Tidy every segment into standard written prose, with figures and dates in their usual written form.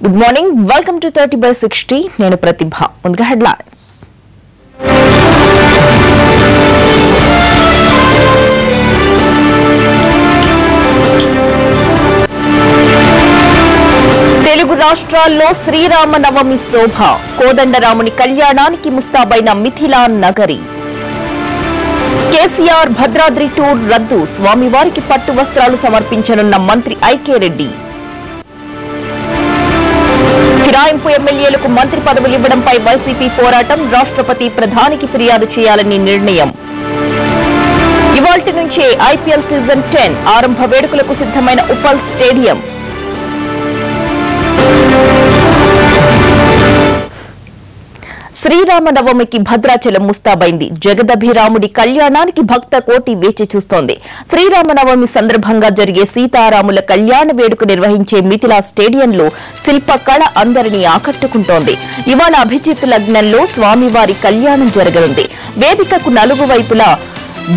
Good morning, welcome to 30/60. నేను ప్రతిభ. ముందుగా headlines. Telugu రాష్ట్రాల్లో శ్రీరామనవమి శోభ. కోదండరాముని కళ్యాణానికి ముస్తాబైన మిథిలా నగరి. కేసీఆర్ భద్రాద్రి టూర్ రద్దు. స్వామివారికి పట్టు వస్త్రాలు సమర్పించనున్న మంత్రి ఐకే రెడ్డి. ఫిరాయింపు ఎమ్మెల్యేలకు మంత్రి పదవులు ఇవ్వడంపై వైసీపీ పోరాటం. రాష్ట్రపతి ప్రధానికి ఫిర్యాదు చేయాలని నిర్ణయం. ఇవాల్టి నుంచే ఐపీఎల్ సీజన్ 10 ఆరంభ వేడుకలకు సిద్ధమైన ఉప్పల్ స్టేడియం. శ్రీరామనవమికి భద్రాచలం ముస్తాబైంది. జగదభిరాముడి కళ్యాణానికి భక్త కోటి వేచి చూస్తోంది. శ్రీరామనవమి సందర్భంగా జరిగే సీతారాముల కళ్యాణ వేడుక నిర్వహించే మిథిలా స్టేడియంలో శిల్పకళ అందరినీ ఆకట్టుకుంటోంది. ఇవాళ అభిజిత్ లగ్నంలో స్వామివారి కళ్యాణం జరగనుంది. వేదికకు నలుగు వైపులా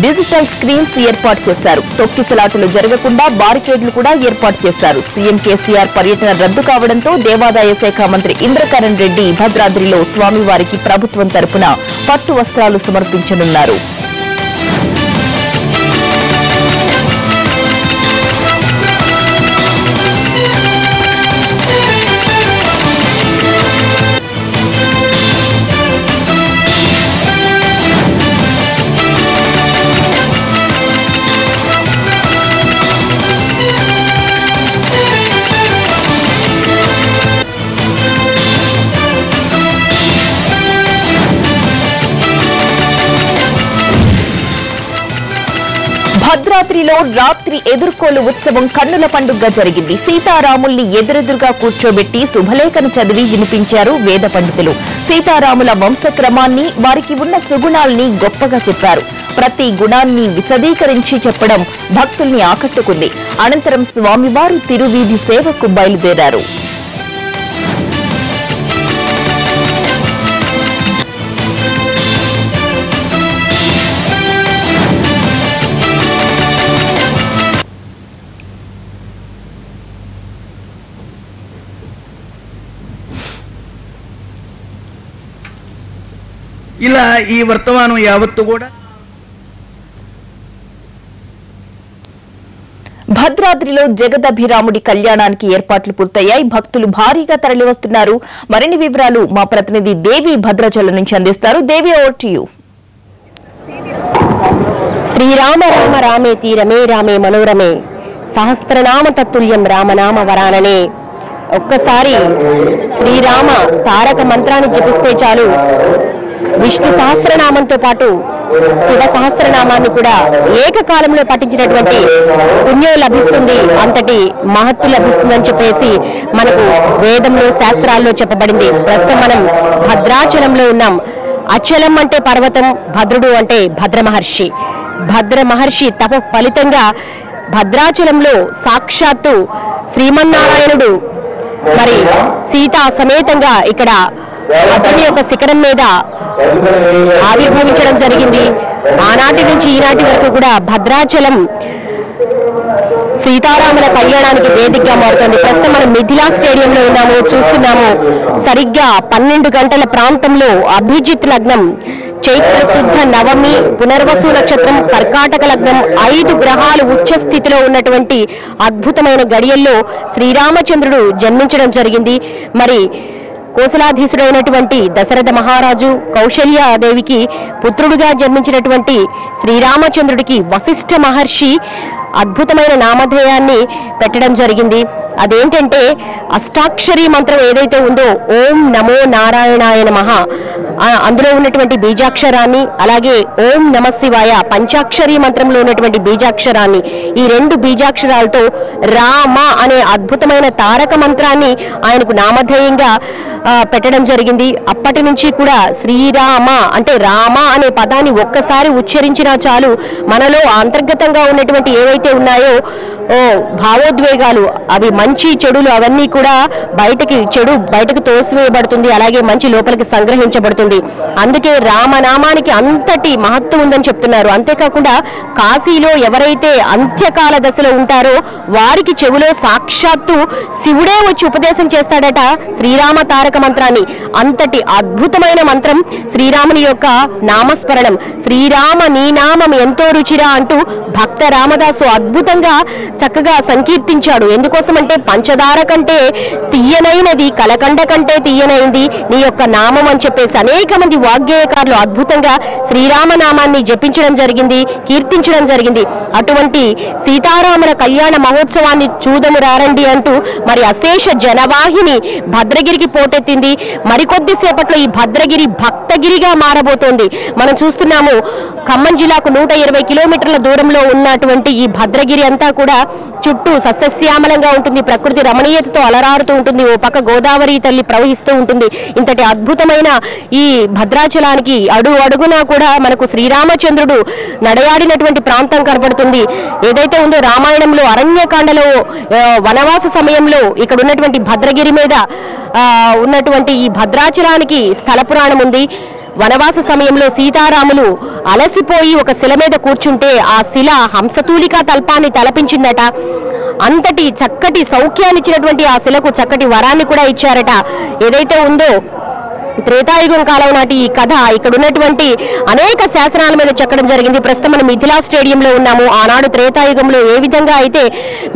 డిజిటల్ స్క్రీన్స్ ఏర్పాటు చేశారు. తొక్కిసలాటలు జరగకుండా బారికేడ్లు కూడా ఏర్పాటు చేశారు. సీఎం కేసీఆర్ పర్యటన రద్దు కావడంతో దేవాదాయ శాఖ మంత్రి ఇంద్రకరణ్ రెడ్డి భద్రాద్రిలో స్వామివారికి ప్రభుత్వం తరపున పట్టు వస్త్రాలు సమర్పించనున్నారు. భద్రాద్రిలో రాత్రి ఎదుర్కోలు ఉత్సవం కన్నుల పండుగగా జరిగింది. సీతారాముల్ని ఎదురెదురుగా కూర్చోబెట్టి శుభలేఖను చదివి వినిపించారు వేద పండితులు. సీతారాముల వంశక్రమాన్ని, వారికి ఉన్న సుగుణాల్ని గొప్పగా చెప్పారు. ప్రతి గుణాన్ని విశదీకరించి చెప్పడం భక్తుల్ని ఆకట్టుకుంది. అనంతరం స్వామివారు తిరువీధి సేవకు బయలుదేరారు. ఇలా ఈ వర్తమానం యావత్తు కూడా భద్రాద్రిలో జగదభిరాముడి కళ్యాణానికి ఏర్పాట్లు పూర్తయ్యాయి. భక్తులు భారీగా తరలివస్తున్నారు. మరిన్ని వివరాలు మా ప్రతినిధి దేవి భద్రాచలం నుంచి అందిస్తారు. Devi, over to you. శ్రీరామ రామ రామేతి రమే రామే మనోరమే సహస్రనామ తత్తుల్యం రామనామ వరాననే. ఒక్కసారి శ్రీరామ తారక మంత్రాన్ని జపిస్తే చాలు విష్ణు సహస్రనామంతో పాటు శివ సహస్రనామాన్ని కూడా ఏకకాలంలో పఠించినటువంటి పుణ్యం లభిస్తుంది, అంతటి మహత్తు లభిస్తుందని చెప్పేసి మనకు వేదంలో శాస్త్రాల్లో చెప్పబడింది. ప్రస్తుతం మనం భద్రాచలంలో ఉన్నాం. అచలం అంటే పర్వతం, భద్రుడు అంటే భద్ర మహర్షి. భద్ర మహర్షి తప ఫలితంగా భద్రాచలంలో సాక్షాత్తు శ్రీమన్నారాయణుడు మరి సీతా సమేతంగా ఇక్కడ భద్రుని యొక్క శిఖరం మీద ఆవిర్భవించడం జరిగింది. ఆనాటి నుంచి ఈనాటి వరకు కూడా భద్రాచలం సీతారాముల కళ్యాణానికి వేదికగా మారుతుంది. ప్రస్తుతం మనం మిథిలా స్టేడియంలో ఉన్నాము, చూస్తున్నాము. సరిగ్గా 12 గంటల ప్రాంతంలో అభిజిత్ లగ్నం, చైత్ర శుద్ధ నవమి, పునర్వసు నక్షత్రం, కర్కాటక లగ్నం, 5 గ్రహాలు ఉచ్చ స్థితిలో ఉన్నటువంటి అద్భుతమైన గడియల్లో శ్రీరామచంద్రుడు జన్మించడం జరిగింది. మరి కోసలాధీశుడైనటువంటి దశరథ మహారాజు కౌశల్యాదేవికి పుత్రుడిగా జన్మించినటువంటి శ్రీరామచంద్రుడికి వశిష్ఠ మహర్షి అద్భుతమైన నామధేయాన్ని పెట్టడం జరిగింది. అదేంటంటే అష్టాక్షరీ మంత్రం ఏదైతే ఉందో ఓం నమో నారాయణాయ నమః, అందులో ఉన్నటువంటి బీజాక్షరాన్ని, అలాగే ఓం నమ శివాయ పంచాక్షరీ మంత్రంలో ఉన్నటువంటి బీజాక్షరాన్ని, ఈ 2 బీజాక్షరాలతో రామ అనే అద్భుతమైన తారక మంత్రాన్ని ఆయనకు నామధేయంగా పెట్టడం జరిగింది. అప్పటి నుంచి కూడా శ్రీరామ అంటే రామ అనే పదాన్ని ఒక్కసారి ఉచ్చరించినా చాలు మనలో అంతర్గతంగా ఉన్నటువంటి ఏవైతే ఉన్నాయో భావోద్వేగాలు అవి మంచి చెడులు అవన్నీ కూడా బయటకు తోసివేయబడుతుంది, అలాగే మంచి లోపలికి సంగ్రహించబడుతుంది. అందుకే రామనామానికి అంతటి మహత్వం ఉందని చెప్తున్నారు. అంతేకాకుండా కాశీలో ఎవరైతే అంత్యకాల దశలో ఉంటారో వారికి చెవిలో సాక్షాత్తు శివుడే వచ్చి ఉపదేశం చేస్తాడట శ్రీరామ తారక మంత్రాన్ని. అంతటి అద్భుతమైన మంత్రం శ్రీరాముని యొక్క నామస్మరణం. శ్రీరామ నీ నామం ఎంతో రుచిరా అంటూ భక్త రామదాసు అద్భుతంగా చక్కగా సంకీర్తించాడు. ఎందుకోసమంటే పంచదార కంటే తీయనైనది, కలకండ కంటే తీయనైంది నీ యొక్క నామం అని చెప్పేసి అనేక మంది వాగ్గేయకారులు అద్భుతంగా శ్రీరామనామాన్ని జపించడం జరిగింది, కీర్తించడం జరిగింది. అటువంటి సీతారాముల కళ్యాణ మహోత్సవాన్ని చూదము రారండి అంటూ మరి అశేష జనవాహిని భద్రగిరికి పోటెత్తింది. మరికొద్ది సేపట్లో ఈ భద్రగిరి భక్తగిరిగా మారబోతోంది. మనం చూస్తున్నాము ఖమ్మం జిల్లాకు 120 కిలోమీటర్ల దూరంలో ఉన్నటువంటి ఈ భద్రగిరి అంతా కూడా చుట్టూ సస్యశ్యామలంగా ఉంటుంది, ప్రకృతి రమణీయతతో అలరారుతూ ఉంటుంది. ఓ పక్క గోదావరి తల్లి ప్రవహిస్తూ ఉంటుంది. ఇంతటి అద్భుతమైన ఈ భద్రాచలానికి అడుగునా కూడా మనకు శ్రీరామచంద్రుడు నడయాడినటువంటి ప్రాంతం కనబడుతుంది. ఏదైతే ఉందో రామాయణంలో అరణ్యకాండలో వనవాస సమయంలో ఇక్కడ ఉన్నటువంటి భద్రగిరి మీద ఉన్నటువంటి ఈ భద్రాచలానికి స్థల పురాణం ఉంది. వనవాస సమయంలో సీతారాములు అలసిపోయి ఒక శిల మీద కూర్చుంటే ఆ శిల హంసతూలికా తల్పాన్ని తలపించిందట. అంతటి చక్కటి సౌఖ్యాన్ని ఇచ్చినటువంటి ఆ శిలకు చక్కటి వరాన్ని కూడా ఇచ్చారట. ఏదైతే ఉందో త్రేతాయుగం కాలం నాటి ఈ కథ ఇక్కడ ఉన్నటువంటి అనేక శాసనాల మీద చెక్కడం జరిగింది. ప్రస్తుతం మనం మిథిలా స్టేడియంలో ఉన్నాము. ఆనాడు త్రేతాయుగంలో ఏ విధంగా అయితే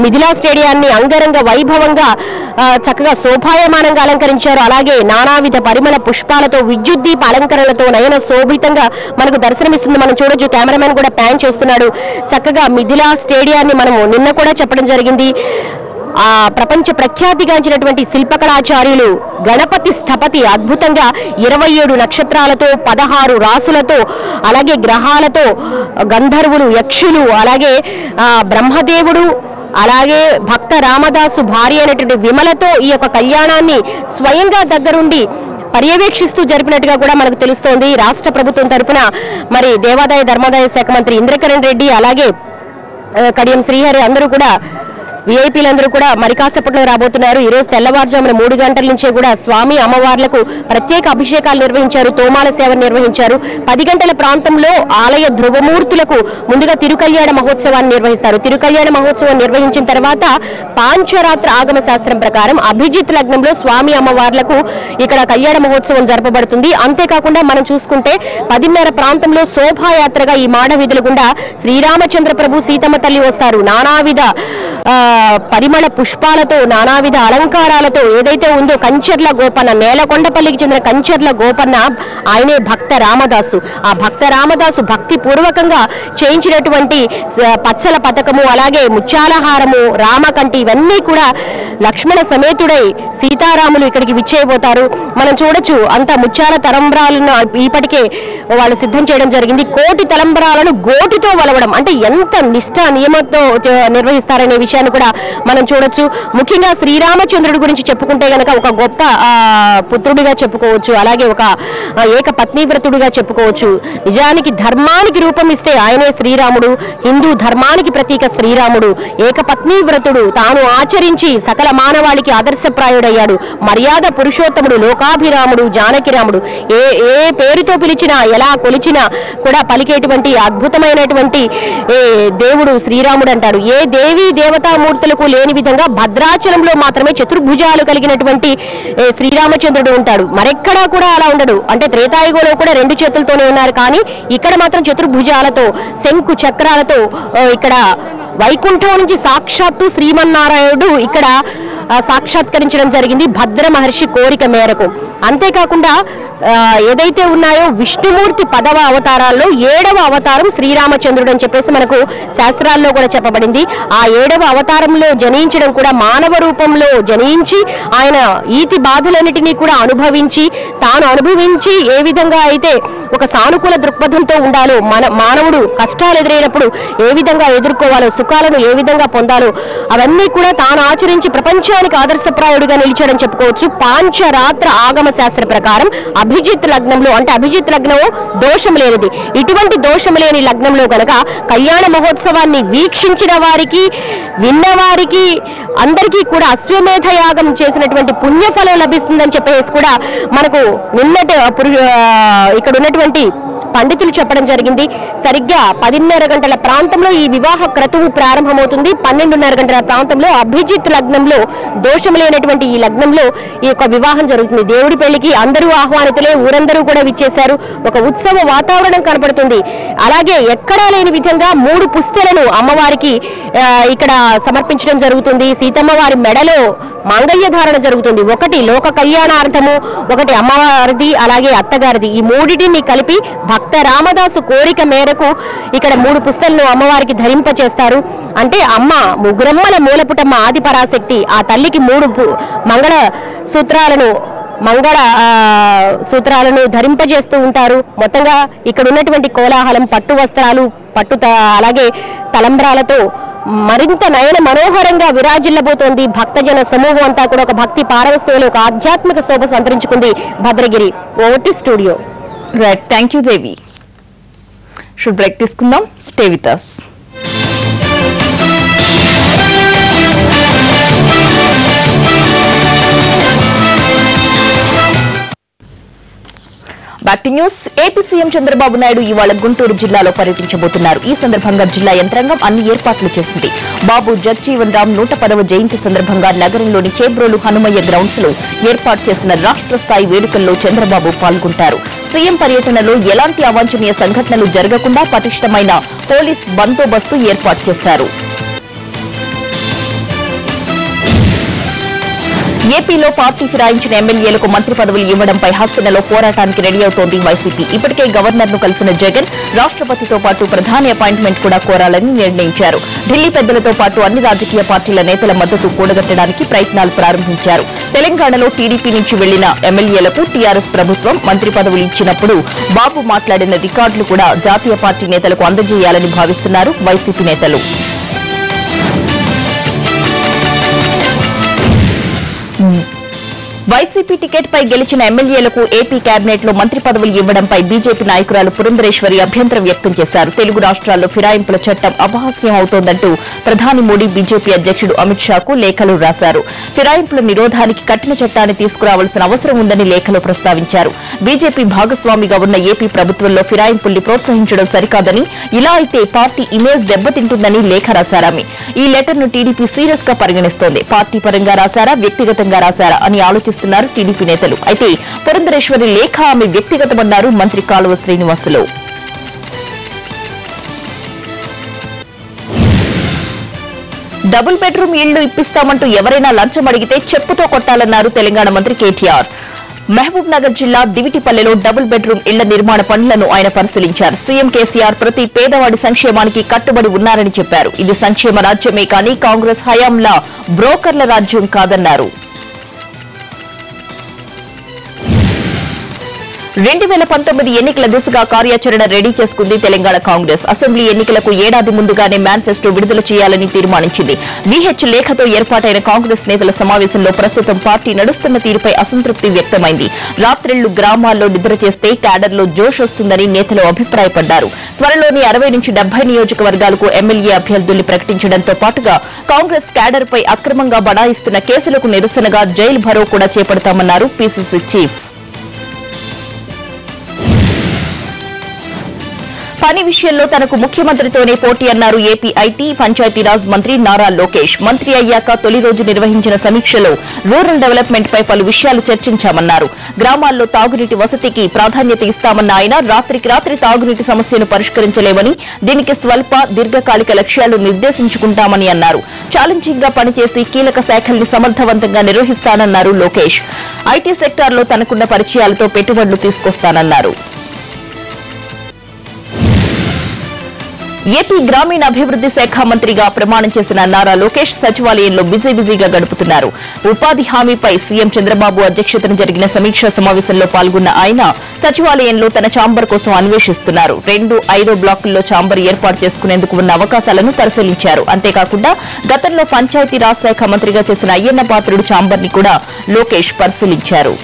మిథిలా స్టేడియాన్ని అంగరంగ వైభవంగా చక్కగా శోభాయమానంగా అలంకరించారు, అలాగే నానావిధ పరిమళ పుష్పాలతో విద్యుత్ దీప అలంకరణలతో నయన శోభితంగా మనకు దర్శనమిస్తుంది. మనం చూడొచ్చు, కెమెరామెన్ కూడా ప్యాన్ చేస్తున్నాడు. చక్కగా మిథిలా స్టేడియాన్ని మనము నిన్న కూడా చెప్పడం జరిగింది. ఆ ప్రపంచ ప్రఖ్యాతిగాంచినటువంటి శిల్పకళాచార్యులు గణపతి స్థపతి అద్భుతంగా 27 నక్షత్రాలతో 16 రాసులతో అలాగే గ్రహాలతో గంధర్వులు, యక్షులు, అలాగే బ్రహ్మదేవుడు, అలాగే భక్త రామదాసు భార్య అయినటువంటి విమలతో ఈ యొక్క కళ్యాణాన్ని స్వయంగా దగ్గరుండి పర్యవేక్షిస్తూ జరిపినట్టుగా కూడా మనకు తెలుస్తోంది. రాష్ట్ర ప్రభుత్వం తరపున మరి దేవాదాయ ధర్మాదాయ శాఖ మంత్రి ఇంద్రకరణ్ రెడ్డి, అలాగే కడియం శ్రీహరి అందరూ కూడా విఐపీలందరూ కూడా మరి కాసేపట్లో రాబోతున్నారు. ఈ రోజు తెల్లవారుజామున 3 గంటల నుంచే కూడా స్వామి అమ్మవార్లకు ప్రత్యేక అభిషేకాలు నిర్వహించారు, తోమాల సేవను నిర్వహించారు. 10 గంటల ప్రాంతంలో ఆలయ ధ్రువమూర్తులకు ముందుగా తిరుకల్యాణ మహోత్సవాన్ని నిర్వహిస్తారు. తిరుకల్యాణ మహోత్సవం నిర్వహించిన తర్వాత పాంచరాత్ర ఆగమ శాస్త్రం ప్రకారం అభిజిత్ లగ్నంలో స్వామి అమ్మవార్లకు ఇక్కడ కళ్యాణ మహోత్సవం జరపబడుతుంది. అంతేకాకుండా మనం చూసుకుంటే 10:30 ప్రాంతంలో శోభాయాత్రగా ఈ మాడ వీధుల గుండా శ్రీరామచంద్ర ప్రభు సీతమ్మ తల్లి వస్తారు. నానావిధ పరిమళ పుష్పాలతో, నానావిధ అలంకారాలతో ఏదైతే ఉందో కంచర్ల గోపన్న, నేలకొండపల్లికి చెందిన కంచర్ల గోపన్న ఆయనే భక్త రామదాసు. ఆ భక్త రామదాసు భక్తి పూర్వకంగా చేయించినటువంటి పచ్చల పథకము, అలాగే ముత్యాలహారము, రామకంటి ఇవన్నీ కూడా లక్ష్మణ సమేతుడై సీతారాములు ఇక్కడికి విచ్చేయబోతారు. మనం చూడొచ్చు, అంత ముత్యాల తలంబ్రాలను ఇప్పటికే వాళ్ళు సిద్ధం చేయడం జరిగింది. కోటి తలంబ్రాలను గోటితో వలవడం అంటే ఎంత నిష్ఠ నియమంతో నిర్వహిస్తారనే విషయాన్ని కూడా మనం చూడొచ్చు. ముఖ్యంగా శ్రీరామచంద్రుడి గురించి చెప్పుకుంటే గనక ఒక గొప్ప పుత్రుడిగా చెప్పుకోవచ్చు, అలాగే ఒక ఏక పత్నీవ్రతుడిగా చెప్పుకోవచ్చు. నిజానికి ధర్మానికి రూపం ఇస్తే ఆయనే శ్రీరాముడు, హిందూ ధర్మానికి ప్రతీక శ్రీరాముడు. ఏక పత్నీవ్రతుడు, తాను ఆచరించి సకల మానవాళికి ఆదర్శప్రాయుడయ్యాడు. మర్యాద పురుషోత్తముడు, లోకాభిరాముడు, జానకిరాముడు. ఏ పేరుతో పిలిచినా, ఎలా కొలిచినా కూడా పలికేటువంటి అద్భుతమైనటువంటి దేవుడు శ్రీరాముడు అంటారు. ఏ దేవీ దేవతామూర్తులకు లేని విధంగా భద్రాచలంలో మాత్రమే చతుర్భుజాలు కలిగినటువంటి శ్రీరామచంద్రుడు ఉంటాడు. మరెక్కడా కూడా అలా ఉండడు. అంటే త్రేతాయుగంలో కూడా 2 చేతులతోనే ఉన్నారు, కానీ ఇక్కడ మాత్రం చతుర్భుజాలతో, శంకు చక్రాలతో ఇక్కడ వైకుంఠం నుంచి సాక్షాత్తు శ్రీమన్నారాయణుడు ఇక్కడ సాక్షాత్కరించడం జరిగింది భద్ర మహర్షి కోరిక మేరకు. అంతేకాకుండా ఏదైతే ఉన్నాయో విష్ణుమూర్తి 10వ అవతారాల్లో 7వ అవతారం శ్రీరామచంద్రుడు అని చెప్పేసి మనకు శాస్త్రాల్లో కూడా చెప్పబడింది. ఆ 7వ అవతారంలో జనించడం కూడా మానవ రూపంలో జనించి ఆయన ఈతి బాధలన్నిటినీ కూడా తాను అనుభవించి ఏ విధంగా అయితే ఒక సానుకూల దృక్పథంతో ఉండాలో, మానవుడు కష్టాలు ఎదురైనప్పుడు ఏ విధంగా ఎదుర్కోవాలో, సుఖాలను ఏ విధంగా పొందాలో అవన్నీ కూడా తాను ఆచరించి ప్రపంచ ప్రపంచానికి ఆదర్శప్రాయుడిగా నిలిచాడని చెప్పుకోవచ్చు. పాంచరాత్ర ఆగమ శాస్త్ర ప్రకారం అభిజిత్ లగ్నంలో, అంటే అభిజిత్ లగ్నం దోషం లేనిది, ఇటువంటి దోషం లేని లగ్నంలో కనుక కళ్యాణ మహోత్సవాన్ని వీక్షించిన వారికి, విన్నవారికి అందరికీ కూడా అశ్వమేధ యాగం చేసినటువంటి పుణ్యఫలం లభిస్తుందని చెప్పేసి కూడా మనకు నిన్నటి ఇక్కడ ఉన్నటువంటి పండితులు చెప్పడం జరిగింది. సరిగ్గా 10:30 గంటల ప్రాంతంలో ఈ వివాహ క్రతువు ప్రారంభమవుతుంది. 12:30 గంటల ప్రాంతంలో అభిజిత్ లగ్నంలో, దోషం లేనటువంటి ఈ లగ్నంలో ఈ యొక్క వివాహం జరుగుతుంది. దేవుడి పెళ్లికి అందరూ ఆహ్వానితులే, ఊరందరూ కూడా విచ్చేశారు. ఒక ఉత్సవ వాతావరణం కనపడుతుంది. అలాగే ఎక్కడా లేని విధంగా 3 పుస్తెలను అమ్మవారికి ఇక్కడ సమర్పించడం జరుగుతుంది. సీతమ్మ వారి మెడలో మాంగళ్య ధారణ జరుగుతుంది. ఒకటి లోక కళ్యాణార్థము, ఒకటి అమ్మవారిది, అలాగే అత్తగారిది. ఈ మూడిటిని కలిపి భక్త రామదాసు కోరిక మేరకు ఇక్కడ 3 పుస్తలను అమ్మవారికి ధరింపచేస్తారు. అంటే అమ్మ ముగ్గురమ్మల మూలపుటమ్మ ఆది పరాశక్తి, ఆ తల్లికి 3 మంగళ సూత్రాలను ధరింపజేస్తూ ఉంటారు. మొత్తంగా ఇక్కడ ఉన్నటువంటి కోలాహలం, పట్టు వస్త్రాలు, అలాగే తలంబ్రాలతో మరింత నయన మనోహరంగా విరాజిల్లబోతోంది. భక్తజన సమూహం అంతా కూడా ఒక భక్తి పారవస్యంలో ఒక ఆధ్యాత్మిక శోభ సంతరించుకుంది Bhadragiri. Over to studio. Right, thank you Devi. Should break తీసుకుందాం, stay with us. Back to news. AP CM Chandrababu Naidu ఇవాళ గుంటూరు జిల్లాలో పర్యటించబోతున్నారు. ఈ సందర్భంగా జిల్లా యంత్రాంగం అన్ని ఏర్పాట్లు చేసింది. బాబు జగ్జీవన్ రామ్ 110వ జయంతి సందర్భంగా నగరంలోని చేబ్రోలు హనుమయ్య గ్రౌండ్స్ లో ఏర్పాటు చేసిన రాష్ట్ర స్థాయి వేడుకల్లో చంద్రబాబు పాల్గొంటారు. సీఎం పర్యటనలో ఎలాంటి అవాంఛనీయ సంఘటనలు జరగకుండా పటిష్టమైన పోలీస్ బందోబస్తు ఏర్పాటు చేశారు. ఏపీలో పార్టీ ఫిరాయించిన ఎమ్మెల్యేలకు మంత్రి పదవులు ఇవ్వడంపై హస్తినలో పోరాటానికి రెడీ అవుతోంది వైసీపీ. ఇప్పటికే గవర్నర్ ను కలిసిన జగన్ రాష్ట్రపతితో పాటు ప్రధాని అపాయింట్మెంట్ కూడా కోరాలని నిర్ణయించారు. ఢిల్లీ పెద్దలతో పాటు అన్ని రాజకీయ పార్టీల నేతల మద్దతు కూడగట్టడానికి ప్రయత్నాలు ప్రారంభించారు. తెలంగాణలో టీడీపీ నుంచి వెళ్లిన ఎమ్మెల్యేలకు టీఆర్ఎస్ ప్రభుత్వం మంత్రి పదవులు ఇచ్చినప్పుడు బాబు మాట్లాడిన రికార్డులు కూడా జాతీయ పార్టీ నేతలకు అందజేయాలని భావిస్తున్నారు వైసీపీ నేతలు. వైసీపీ టికెట్ పై గెలిచిన ఎమ్మెల్యేలకు ఏపీ కేబినెట్ లో మంత్రి పదవులు ఇవ్వడంపై బీజేపీ నాయకురాలు పురంధరేశ్వరి అభ్యంతరం వ్యక్తం చేశారు. తెలుగు రాష్ట్రాల్లో ఫిరాయింపుల చట్టం అపహాస్యం అవుతోందంటూ ప్రధాని మోడీ బీజేపీ అధ్యక్షుడు అమిత్ షాకు లేఖలు రాశారు. ఫిరాయింపుల నిరోధానికి కఠిన చట్టాన్ని తీసుకురావాల్సిన అవసరం ఉందని లేఖలో ప్రస్తావించారు. బీజేపీ భాగస్వామిగా ఉన్న ఏపీ ప్రభుత్వంలో ఫిరాయింపుల్ని ప్రోత్సహించడం సరికాదని, ఇలా అయితే పార్టీ ఇమేజ్ దెబ్బతింటుందని లేఖ రాశారామె. ఈ లెటర్ ను టీడీపీ సీరియస్ గా పరిగణిస్తోంది. పార్టీ పరంగా రాశారా, వ్యక్తిగతంగా రాశారా అని ఆలోచిస్తున్నారు టీడీపీ నేతలు. అయితే పురంధరేశ్వరి లేఖ ఆమె వ్యక్తిగతమన్నారు మంత్రి కాలువ శ్రీనివాసులు. డబుల్ బెడ్రూమ్ ఇళ్లు ఇప్పిస్తామంటూ ఎవరైనా లంచం అడిగితే చెప్పుతో కొట్టాలన్నారు తెలంగాణ మంత్రి కేటీఆర్. మహబూబ్ నగర్ జిల్లా దివిటిపల్లెలో డబుల్ బెడ్రూమ్ ఇళ్ల నిర్మాణ పనులను ఆయన పరిశీలించారు. సీఎం కేసీఆర్ ప్రతి పేదవాడి సంక్షేమానికి కట్టుబడి ఉన్నారని చెప్పారు. ఇది సంక్షేమ రాజ్యమే కానీ కాంగ్రెస్ హయాంలా బ్రోకర్ల రాజ్యం కాదన్నారు. 2019 ఎన్నికల దిశగా కార్యాచరణ రెడీ చేసుకుంది తెలంగాణ కాంగ్రెస్. అసెంబ్లీ ఎన్నికలకు ఏడాది ముందుగానే మేనిఫెస్టో విడుదల చేయాలని తీర్మానించింది. వీహెచ్ లేఖతో ఏర్పాటైన కాంగ్రెస్ నేతల సమావేశంలో ప్రస్తుతం పార్టీ నడుస్తున్న తీరుపై అసంతృప్తి వ్యక్తమైంది. రాత్రిళ్లు గ్రామాల్లో నిద్ర చేస్తే క్యాడర్లో జోష్ వస్తుందని నేతలు అభిప్రాయపడ్డారు. త్వరలోని 60 నుంచి 70 నియోజకవర్గాలకు ఎమ్మెల్యే అభ్యర్థుల్ని ప్రకటించడంతో పాటుగా కాంగ్రెస్ క్యాడర్పై అక్రమంగా బడాయిస్తున్న కేసులకు నిరసనగా జైలు భరో కూడా చేపడతామన్నారు పీసీసీ చీఫ్. పని విషయంలో తనకు ముఖ్యమంత్రితోనే పోటీ అన్నారు ఏపీ ఐటీ పంచాయతీరాజ్ మంత్రి నారా లోకేష్. మంత్రి అయ్యాక తొలి రోజు నిర్వహించిన సమీక్షలో రూరల్ డెవలప్మెంట్ పై పలు విషయాలు చర్చించామన్నారు. గ్రామాల్లో తాగునీటి వసతికి ప్రాధాన్యత ఇస్తామన్న ఆయన రాత్రికి రాత్రి తాగునీటి సమస్యను పరిష్కరించలేమని, దీనికి స్వల్ప దీర్ఘకాలిక లక్ష్యాలు నిర్దేశించుకుంటామని అన్నారు. ఛాలెంజింగ్ గా పనిచేసి కీలక శాఖల్ని సమర్థవంతంగా నిర్వహిస్తానన్నారు లోకేష్. ఐటీ సెక్టార్లో తనకున్న పరిచయాలతో పెట్టుబడులు తీసుకొస్తానన్నారు. ఏపీ గ్రామీణాభివృద్ది శాఖ మంత్రిగా ప్రమాణం చేసిన నారా లోకేష్ సచివాలయంలో బిజీగా గడుపుతున్నారు. ఉపాధి హామీపై సీఎం చంద్రబాబు అధ్యక్షతన జరిగిన సమీక్షా సమావేశంలో పాల్గొన్న ఆయన సచివాలయంలో తన ఛాంబర్ కోసం అన్వేషిస్తున్నారు. 2, 5 బ్లాకుల్లో ఛాంబర్ ఏర్పాటు చేసుకునేందుకు ఉన్న అవకాశాలను పరిశీలించారు. అంతేకాకుండా గతంలో పంచాయతీరాజ్ శాఖ మంత్రిగా చేసిన అయ్యన్న పాత్రుడు ఛాంబర్ ని కూడా లోకేష్ పరిశీలించారు.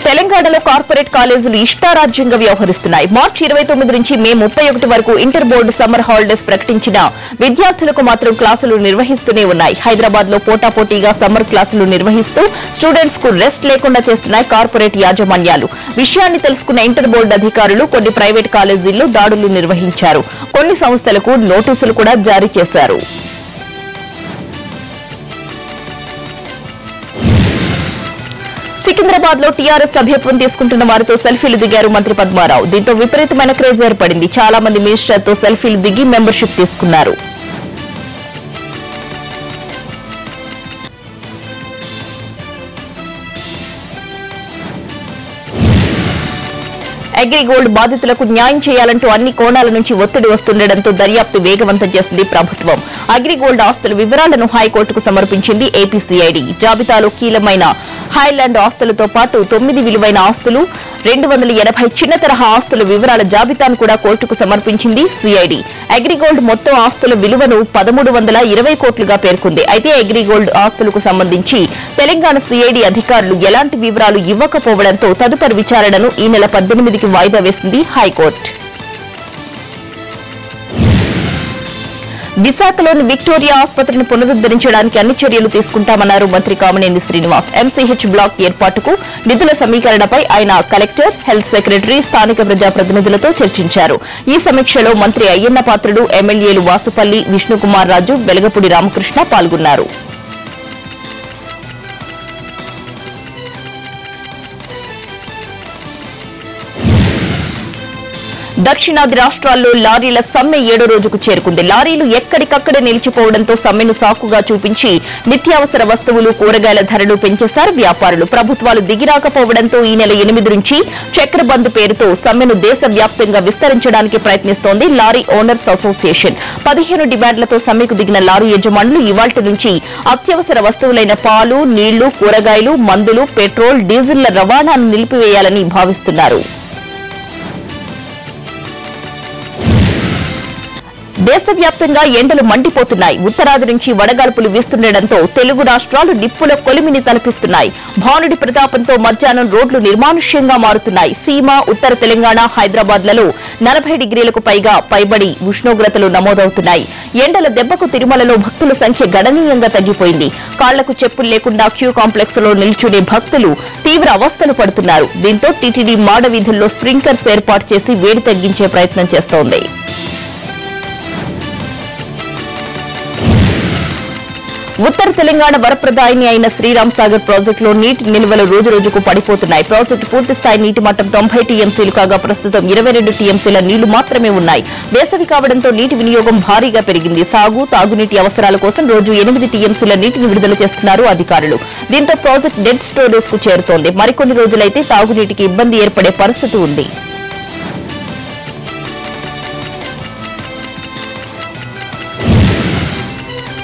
తెలంగాణలో కార్పొరేట్ కాలేజీలు ఇష్టారాజ్యంగా వ్యవహరిస్తున్నాయి. మార్చి 29 నుంచి మే 31 వరకు ఇంటర్ బోర్డు సమ్మర్ హాలిడేస్ ప్రకటించిన విద్యార్థులకు మాత్రం క్లాసులు నిర్వహిస్తూనే ఉన్నాయి. హైదరాబాద్ లో పోటాపోటీగా సమ్మర్ క్లాసులు నిర్వహిస్తూ స్టూడెంట్స్ కు రెస్ట్ లేకుండా చేస్తున్నాయి కార్పొరేట్ యాజమాన్యాలు. విషయాన్ని తెలుసుకున్న ఇంటర్ బోర్డు అధికారులు కొన్ని ప్రైవేట్ కాలేజీల్లో దాడులు నిర్వహించారు. కొన్ని సంస్థలకు నోటీసులు కూడా జారీ చేశారు. సికింద్రాబాద్ లో టీఆర్ఎస్ సభ్యత్వం తీసుకుంటున్న వారితో సెల్ఫీలు దిగారు మంత్రి పద్మారావు. దీంతో విపరీతమైన క్రేజ్ ఏర్పడింది. చాలా మంది మినిస్టర్తో సెల్ఫీలు దిగి మెంబర్షిప్ తీసుకున్నారు. అగ్రిగోల్డ్ బాధితులకు న్యాయం చేయాలంటూ అన్ని కోణాల నుంచి ఒత్తిడి వస్తుండటంతో దర్యాప్తు వేగవంతం చేసింది ప్రభుత్వం. అగ్రిగోల్డ్ ఆస్తుల వివరాలను హైకోర్టుకు సమర్పించింది ఏపీసీఐడి. జాబితాలో కీలకమైన హైలాండ్ ఆస్తులతో పాటు 9 విలువైన ఆస్తులు, 280 చిన్న తరహా ఆస్తుల వివరాల జాబితాను కూడా కోర్టుకు సమర్పించింది సిఐడి. అగ్రిగోల్డ్ మొత్తం ఆస్తుల విలువను 1320 కోట్లుగా పేర్కొంది. అయితే అగ్రిగోల్డ్ ఆస్తులకు సంబంధించి తెలంగాణ సిఐడి అధికారులు ఎలాంటి వివరాలు ఇవ్వకపోవడంతో తదుపరి విచారణను ఈ నెల 18కి వాయిదా వేసింది హైకోర్టు. విశాఖలోని విక్టోరియా ఆసుపత్రిని పునరుద్దరించడానికి అన్ని చర్యలు తీసుకుంటామన్నారు మంత్రి కామినేని శ్రీనివాస్. ఎంసీహెచ్ బ్లాక్ ఏర్పాటుకు నిధుల సమీకరణపై ఆయన కలెక్టర్, హెల్త్ సెక్రటరీ, స్థానిక ప్రజాప్రతినిధులతో చర్చించారు. ఈ సమీక్షలో మంత్రి అయ్యన్న పాత్రుడు, ఎమ్మెల్యేలు వాసుపల్లి, విష్ణుకుమార్ రాజు, వెలగపూడి రామకృష్ణ పాల్గొన్నారు. దక్షిణాది రాష్ట్రాల్లో లారీల సమ్మె 7వ రోజుకు చేరుకుంది. లారీలు ఎక్కడికక్కడే నిలిచిపోవడంతో సమ్మెను సాకుగా చూపించి నిత్యావసర వస్తువులు, కూరగాయల ధరలు పెంచేశారు వ్యాపారులు. ప్రభుత్వాలు దిగిరాకపోవడంతో ఈ నెల 8 నుంచి చక్రబంద్ పేరుతో సమ్మెను దేశవ్యాప్తంగా విస్తరించడానికి ప్రయత్నిస్తోంది లారీ ఓనర్స్ అసోసియేషన్. 15 డిమాండ్లతో సమ్మెకు దిగిన లారీ యజమానులు ఇవాళ్టి నుంచి అత్యవసర వస్తువులైన పాలు, నీళ్లు, కూరగాయలు, మందులు, పెట్రోల్, డీజిల్ల రవాణాను నిలిపివేయాలని భావిస్తున్నారు. దేశవ్యాప్తంగా ఎండలు మండిపోతున్నాయి. ఉత్తరాది నుంచి వడగాల్పులు వీస్తుండటంతో తెలుగు రాష్ట్రాలు నిప్పుల కొలిమిని తలపిస్తున్నాయి. భానుడి ప్రతాపంతో మధ్యాహ్నం రోడ్లు నిర్మానుష్యంగా మారుతున్నాయి. సీమ, ఉత్తర తెలంగాణ, హైదరాబాద్లలో 40 డిగ్రీలకు పైబడి ఉష్ణోగ్రతలు నమోదవుతున్నాయి. ఎండల దెబ్బకు తిరుమలలో భక్తుల సంఖ్య గణనీయంగా తగ్గిపోయింది. కాళ్లకు చెప్పులు లేకుండా క్యూ కాంప్లెక్స్ లో నిల్చునే భక్తులు తీవ్ర అవస్థలు పడుతున్నారు. దీంతో టీటీడీ మాడ వీధుల్లో స్ప్రింక్లర్స్ ఏర్పాటు చేసి వేడి తగ్గించే ప్రయత్నం చేస్తోంది. ఉత్తర తెలంగాణ వరప్రదాయిని అయిన శ్రీరామ్ సాగర్ ప్రాజెక్టులో నీటి నిల్వలు రోజురోజుకు పడిపోతున్నాయి. ప్రాజెక్టు పూర్తిస్థాయి నీటి మట్టం 90 టీఎంసీలు కాగా ప్రస్తుతం 22 టీఎంసీల నీళ్లు మాత్రమే ఉన్నాయి. వేసవి కావడంతో నీటి వినియోగం భారీగా పెరిగింది. సాగు, తాగునీటి అవసరాల కోసం రోజు 8 టీఎంసీల నీటిని విడుదల చేస్తున్నారు అధికారులు. దీంతో ప్రాజెక్టు డెడ్ స్టోరేజ్ కు చేరుతోంది. మరికొన్ని రోజులైతే తాగునీటికి ఇబ్బంది ఏర్పడే పరిస్థితి ఉంది.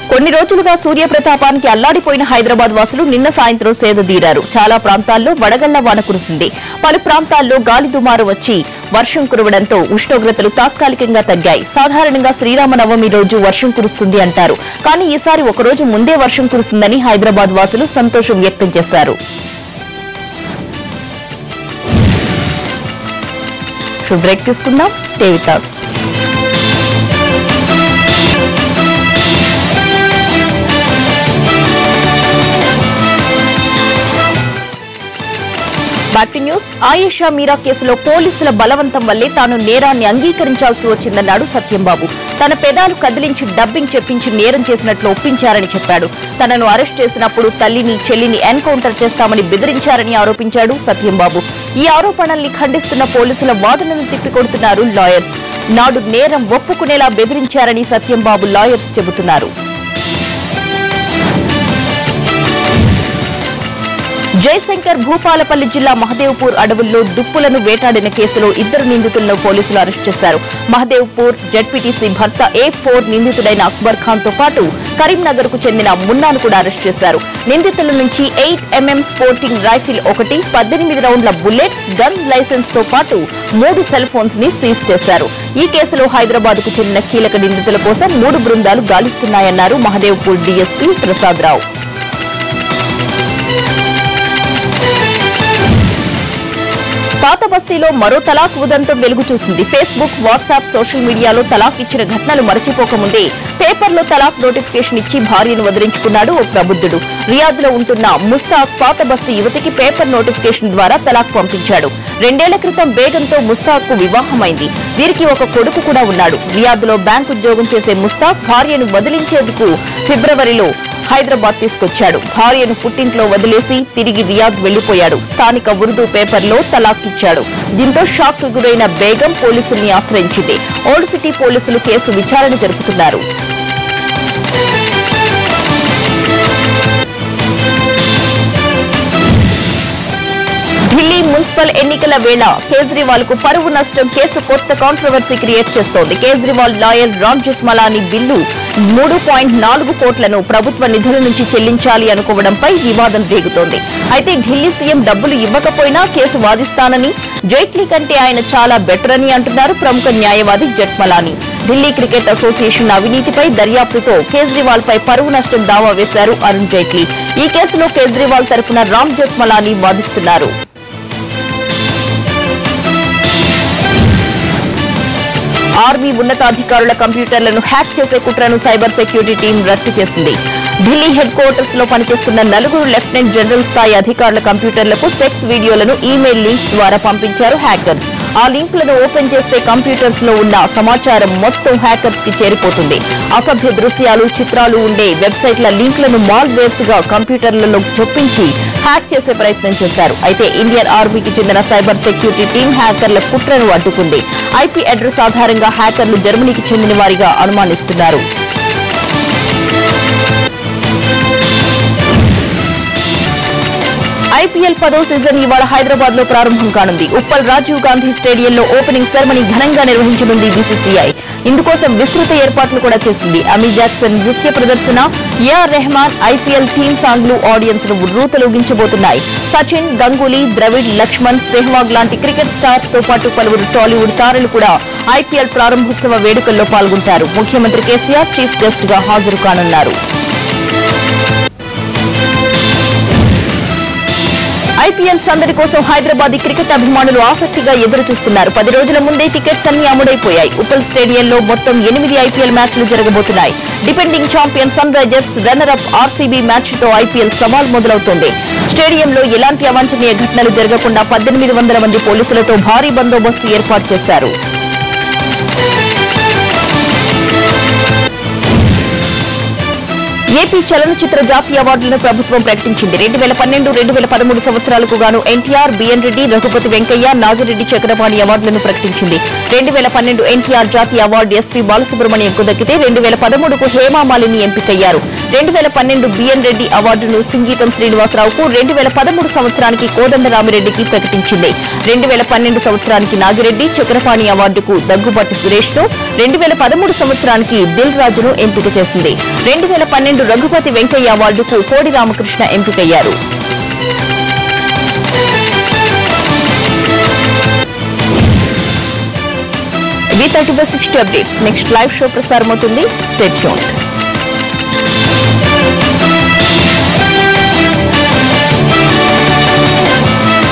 కొన్ని రోజులుగా సూర్యప్రతాపానికి అల్లాడిపోయిన హైదరాబాద్ వాసులు నిన్న సాయంత్రం సేదదీరారు. చాలా ప్రాంతాల్లో వడగళ్ల వాన కురిసింది. పలు ప్రాంతాల్లో గాలి దుమారు వచ్చి వర్షం కురవడంతో ఉష్ణోగ్రతలు తాత్కాలికంగా తగ్గాయి. సాధారణంగా శ్రీరామనవమి రోజు వర్షం కురుస్తుంది అంటారు. కానీ ఈసారి ఒకరోజు ముందే వర్షం కురిసిందని హైదరాబాద్ వాసులు సంతోషం వ్యక్తం చేశారు. బ్రేక్ తీసుకుందాం. Stay with us. Back news. Ayesha Meera కేసులో పోలీసుల బలవంతం వల్లే తాను నేరాన్ని అంగీకరించాల్సి వచ్చిందన్నాడు సత్యంబాబు. తన పెదాలు కదిలించి డబ్బింగ్ చెప్పించి నేరం చేసినట్లు ఒప్పించారని చెప్పాడు. తనను అరెస్ట్ చేసినప్పుడు తల్లిని, చెల్లిని ఎన్కౌంటర్ చేస్తామని బెదిరించారని ఆరోపించాడు సత్యంబాబు. ఈ ఆరోపణల్ని ఖండిస్తున్న పోలీసుల వాదనను తిప్పికొడుతున్నారు లాయర్స్. నాడు నేరం ఒప్పుకునేలా బెదిరించారని సత్యంబాబు లాయర్స్ చెబుతున్నారు. జయశంకర్ భూపాలపల్లి జిల్లా మహదేవ్పూర్ అడవుల్లో దుప్పులను వేటాడిన కేసులో 2 నిందితులను పోలీసులు అరెస్ట్ చేశారు. మహదేవ్పూర్ జడ్పీటీసీ భర్త A4 నిందితుడైన అక్బర్ ఖాన్ తో పాటు కరీంనగర్ కు చెందిన మున్నాను కూడా అరెస్ట్ చేశారు. నిందితుల నుంచి 8mm స్పోర్టింగ్ రైఫిల్ 1, 18 రౌండ్ల బుల్లెట్స్, గన్ లైసెన్స్ తో పాటు 3 సెల్ ఫోన్స్ ని సీజ్ చేశారు. ఈ కేసులో హైదరాబాద్ కు చెందిన కీలక నిందితుల కోసం 3 బృందాలు గాలిస్తున్నాయన్నారు మహదేవ్పూర్ డీఎస్పీ ప్రసాద్ రావు. పాత బస్తీలో మరో తలాక్ ఉదంతం వెలుగు చూసింది. ఫేస్బుక్, వాట్సాప్, సోషల్ మీడియాలో తలాక్ ఇచ్చిన ఘటనలు మరచిపోకముందే పేపర్లో తలాక్ నోటిఫికేషన్ ఇచ్చి భార్యను వదిలించుకున్నాడు ఓ ప్రబుద్ధుడు. రియాద్ లో ఉంటున్న ముస్తాక్ పాత బస్తీ యువతికి పేపర్ నోటిఫికేషన్ ద్వారా తలాక్ పంపించాడు. 2 ఏళ్ల క్రితం బేగంతో ముస్తాక్ కు వివాహమైంది. వీరికి ఒక కొడుకు కూడా ఉన్నాడు. రియాద్ లో బ్యాంకు ఉద్యోగం చేసే ముస్తాక్ భార్యను వదిలించేందుకు ఫిబ్రవరిలో హైదరాబాద్ తీసుకొచ్చాడు. భార్యను పుట్టింట్లో వదిలేసి తిరిగి రియాద్ వెళ్లిపోయాడు. స్థానిక ఉర్దూ పేపర్లో తలాక్ ఇచ్చాడు. దీంతో షాక్ కు గురైన బేగం పోలీసుల్ని ఆశ్రయించింది. ఓల్డ్ సిటీ పోలీసులు కేసు విచారణ జరుపుతున్నారు. ఢిల్లీ మున్సిపల్ ఎన్నికల వేళ కేజ్రీవాల్ కు పరువు నష్టం కేసు కొత్త కాంట్రవర్సీ క్రియేట్ చేస్తోంది. కేజ్రీవాల్ లాయర్ రామ్ జెత్మలానీ బిల్లు 3.4 కోట్లను ప్రభుత్వ నిధుల నుంచి చెల్లించాలి అనుకోవడంపై వివాదం రేగుతోంది. అయితే ఢిల్లీ సీఎం డబ్బులు ఇవ్వకపోయినా కేసు వాదిస్తానని, జైట్లీ కంటే ఆయన చాలా బెటర్ అని అంటున్నారు ప్రముఖ న్యాయవాది జెత్మలానీ. ఢిల్లీ క్రికెట్ అసోసియేషన్ అవినీతిపై దర్యాప్తుతో కేజ్రీవాల్ పై పరువు నష్టం దావా వేశారు అరుణ్ జైట్లీ. ఈ కేసులో కేజ్రీవాల్ తరపున రామ్ జెత్మలానీ వాదిస్తున్నారు. ఆర్మీ ఉన్నతాధికారుల కంప్యూటర్లను హ్యాక్ చేసే కుట్రను సైబర్ సెక్యూరిటీ టీం రట్టు చేసింది. ఢిల్లీ హెడ్ క్వార్టర్స్ లో పనిచేస్తున్న 4 లెఫ్టినెంట్ జనరల్ స్థాయి అధికారుల కంప్యూటర్లకు సెక్స్ వీడియోలను ఈమెయిల్ లింక్స్ ద్వారా పంపించారు హ్యాకర్స్. ఆ లింకులను ఓపెన్ చేస్తే కంప్యూటర్స్ లో ఉన్న సమాచారం మొత్తం హ్యాకర్స్ కి చేరిపోతుంది. అసభ్య దృశ్యాలు, చిత్రాలు ఉండే వెబ్సైట్ల లింకులను మాల్వేర్స్ గా కంప్యూటర్లలో చొప్పించి హ్యాక్ చేసే ప్రయత్నం చేశారు. అయితే ఇండియన్ ఆర్మీకి చెందిన సైబర్ సెక్యూరిటీ టీం హ్యాకర్ల కుట్రను అడ్డుకుంది. ఐపీ అడ్రస్ ఆధారంగా హ్యాకర్లు జర్మనీకి చెందిన వారిగా అనుమానిస్తున్నారు. ఐపీఎల్ 10వ సీజన్ ఇవాళ హైదరాబాద్ లో ప్రారంభం కానుంది. ఉప్పల్ రాజీవ్ గాంధీ స్టేడియంలో ఓపెనింగ్ సెరమనీ ఘనంగా నిర్వహించనుంది బీసీసీఐ. ఇందుకోసం విస్తృత ఏర్పాట్లు కూడా చేసింది. అమీ జాక్సన్ నృత్య ప్రదర్శన, ఏఆర్ రెహమాన్ ఐపీఎల్ థీమ్ సాంగ్లు ఆడియన్స్ ను ఉర్రూతలూగించబోతున్నాయి. సచిన్, గంగూలీ, ద్రవిడ్, లక్ష్మణ్, సెహ్వాగ్ లాంటి క్రికెట్ స్టార్స్ తో పాటు పలువురు టాలీవుడ్ తారలు కూడా ఐపీఎల్ ప్రారంభోత్సవ వేడుకల్లో పాల్గొంటారు. ముఖ్యమంత్రి కేసీఆర్ చీఫ్ గెస్ట్ గా హాజరు కానున్నారు. ఐపీఎల్ సందడి కోసం హైదరాబాద్ క్రికెట్ అభిమానులు ఆసక్తిగా ఎదురు చూస్తున్నారు. 10 రోజుల ముందే టికెట్స్ అన్ని అమ్ముడైపోయాయి. ఉప్పల్ స్టేడియంలో మొత్తం 8 ఐపీఎల్ మ్యాచ్లు జరగబోతున్నాయి. Defending champion Sunrisers, runner up RCB match తో ఐపీఎల్ సవాల్ మొదలవుతోంది. స్టేడియంలో ఎలాంటి అవాంఛనీయ ఘటనలు జరగకుండా 1800 మంది పోలీసులతో భారీ బందోబస్తు ఏర్పాటు చేశారు. ఏపీ చలనచిత్ర జాతీయ అవార్డులను ప్రభుత్వం ప్రకటించింది. 2012-2013 సంవత్సరాలకు గాను ఎన్టీఆర్, బిఎన్ రెడ్డి, రఘుపతి వెంకయ్య, నాగిరెడ్డి చక్రపాణి అవార్డులను ప్రకటించింది. 2012 ఎన్టీఆర్ జాతీయ అవార్డు ఎస్పీ బాలసుబ్రహ్మణ్యంకు దక్కితే 2013కు హేమామాలిని ఎంపికయ్యారు. 2012 బిఎన్ రెడ్డి అవార్డును సింగీతం శ్రీనివాసరావుకు, 2013 సంవత్సరానికి కోదండరామిరెడ్డికి ప్రకటించింది. 2012 సంవత్సరానికి నాగిరెడ్డి, చక్రపాణి అవార్డుకు దగ్గుబాటి సురేష్ ను, 2013 సంవత్సరానికి దిల్ రాజును ఎంపిక చేసింది. 2012 రఘుపతి వెంకయ్య అవార్డుకు కోడి రామకృష్ణ ఎంపికయ్యారు. ఇవి 30/60 అప్డేట్స్. నెక్స్ట్ లైవ్ షో ప్రసారమవుతుంది. Stay tuned.